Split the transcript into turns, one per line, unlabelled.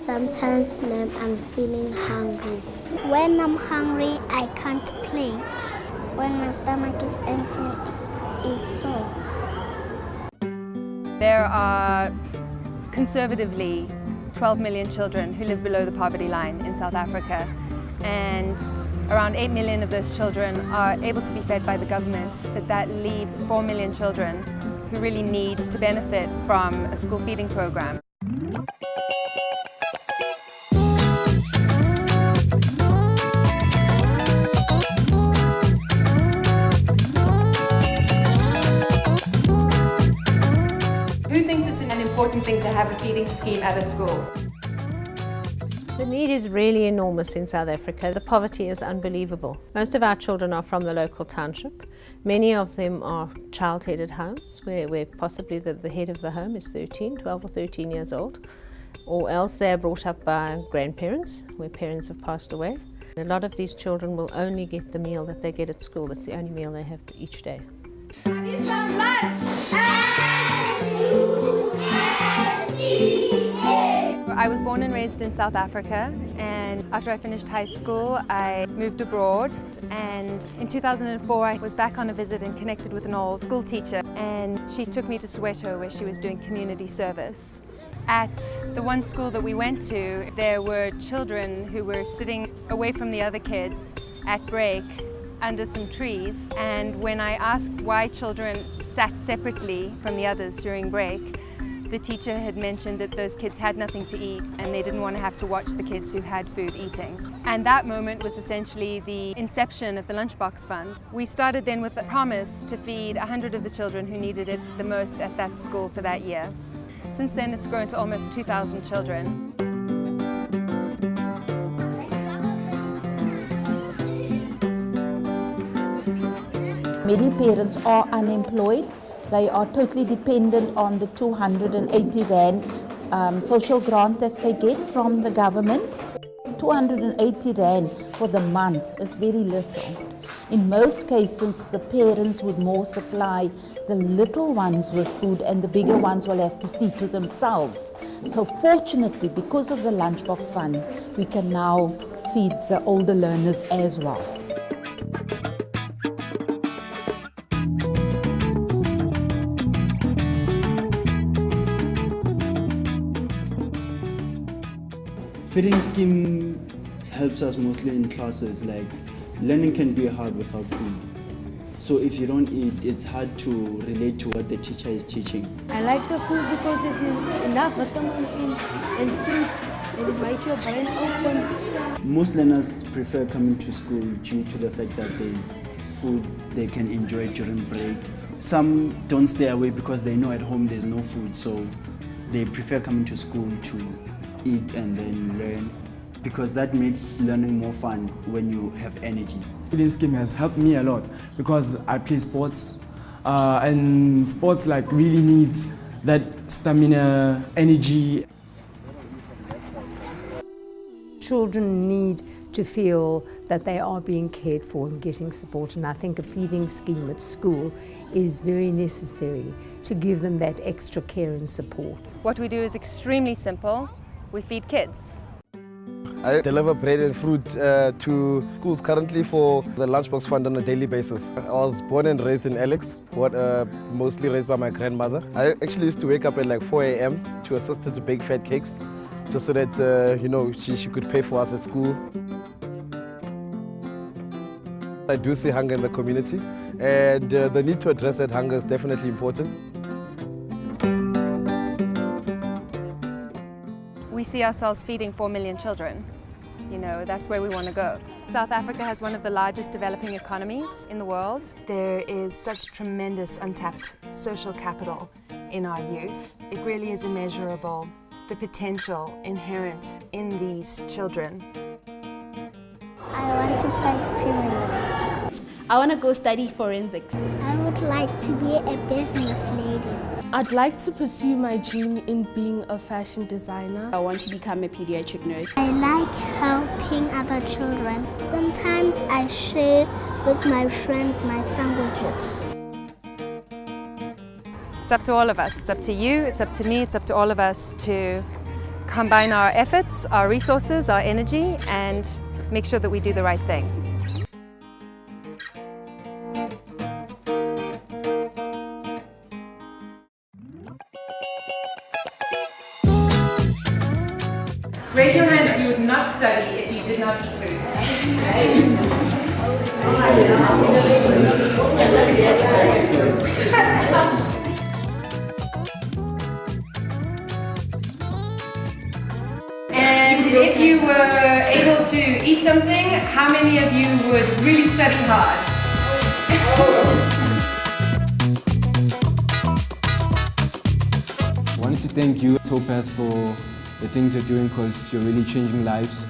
Sometimes, ma'am, I'm feeling hungry. When I'm hungry, I can't play. When my stomach is empty, it's sore.
There are conservatively 12 million children who live below the poverty line in South Africa, and around 8 million of those children are able to be fed by the government, but that leaves 4 million children who really need to benefit from a school feeding program. Who thinks it's an important thing to have a feeding scheme at a school?
The need is really enormous in South Africa. The poverty is unbelievable. Most of our children are from the local township. Many of them are child-headed homes where possibly the head of the home is 12 or 13 years old, or else they are brought up by grandparents where parents have passed away. A lot of these children will only get the meal that they get at school. That's the only meal they have each day.
It's lunch!
I was born and raised in South Africa, and after I finished high school I moved abroad, and in 2004 I was back on a visit and connected with an old school teacher, and she took me to Soweto where she was doing community service. At the one school that we went to, there were children who were sitting away from the other kids at break under some trees, and when I asked why children sat separately from the others during break, the teacher had mentioned that those kids had nothing to eat and they didn't want to have to watch the kids who had food eating. And that moment was essentially the inception of the Lunchbox Fund. We started then with a promise to feed 100 of the children who needed it the most at that school for that year. Since then it's grown to almost 2,000 children.
Many parents are unemployed. They are totally dependent on the 280 Rand social grant that they get from the government. 280 Rand for the month is very little. In most cases, the parents would more supply the little ones with food and the bigger ones will have to see to themselves. So fortunately, because of the Lunchbox Fund, we can now feed the older learners as well.
Feeding scheme helps us mostly in classes, like learning can be hard without food. So if you don't eat, it's hard to relate to what the teacher is teaching.
I like the food because there's enough vitamins and fruit, and it makes your brain open.
Most learners prefer coming to school due to the fact that there's food they can enjoy during break. Some don't stay away because they know at home there's no food, so they prefer coming to school to eat and then learn, because that makes learning more fun when you have energy.
Feeding scheme has helped me a lot because I play sports, and sports like really needs that stamina, energy.
Children need to feel that they are being cared for and getting support, and I think a feeding scheme at school is very necessary to give them that extra care and support.
What we do is extremely simple. We feed kids.
I deliver bread and fruit to schools currently for the Lunchbox Fund on a daily basis. I was born and raised in Alex, mostly raised by my grandmother. I actually used to wake up at like 4 a.m. to assist her to bake fat cakes, just so that she could pay for us at school. I do see hunger in the community, and the need to address that hunger is definitely important.
We see ourselves feeding 4 million children. You know, that's where we want to go. South Africa has one of the largest developing economies in the world. There is such tremendous untapped social capital in our youth. It really is immeasurable, the potential inherent in these children.
I want to fight criminals.
I want to go study forensics.
I would like to be a business lady.
I'd like to pursue my dream in being a fashion designer.
I want to become a pediatric nurse.
I like helping other children. Sometimes I share with my friend my sandwiches.
It's up to all of us. It's up to you, it's up to me, it's up to all of us to combine our efforts, our resources, our energy, and make sure that we do the right thing. Raise your hand if you would not study if you did not eat food. And if you were able to eat something, how many of you would really study hard?
I wanted to thank you, Topaz, for the things you're doing because you're really changing lives.